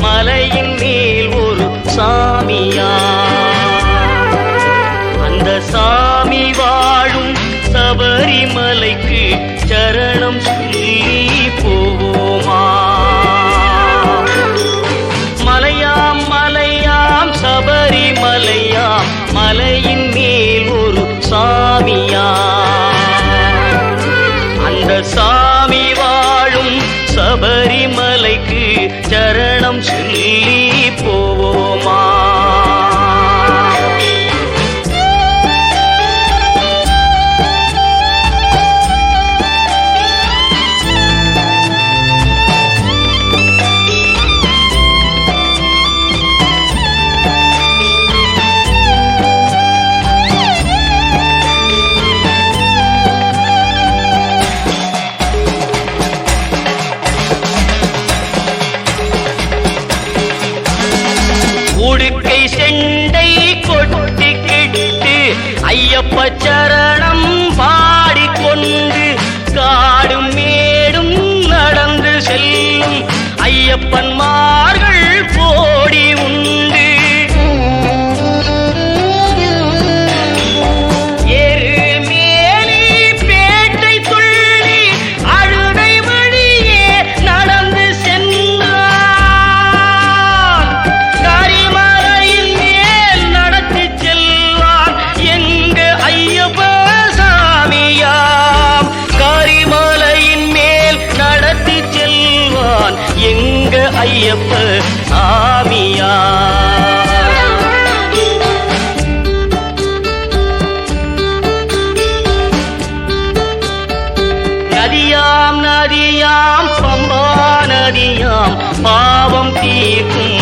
மலையின் மேல் ஒரு சாமியா. அந்த சாமி வாழும் சபரிமலைக்கு சரணம் சொல்லி போவோமா. மலையாம் மலையாம் சபரிமலையாம் மலையின் மேல் ஒரு சாமியா. அந்த சாமி வாழும் சபரிமலைக்கு சரணம் சொல்லி போவோமா. உடுக்கை செண்டை கொட்டிக்கிட்டு ஐயப்ப சரணம் பாடிக்கொண்டு காடும் மேடும் நடந்து செல்லும் ஐயப்பன்மார்கள் கோடி உண்டு. எங்க ஐயப்ப சாமியா. நதியாம் நதியாம் பம்பா நதியாம் பாவம் தீர்க்கும்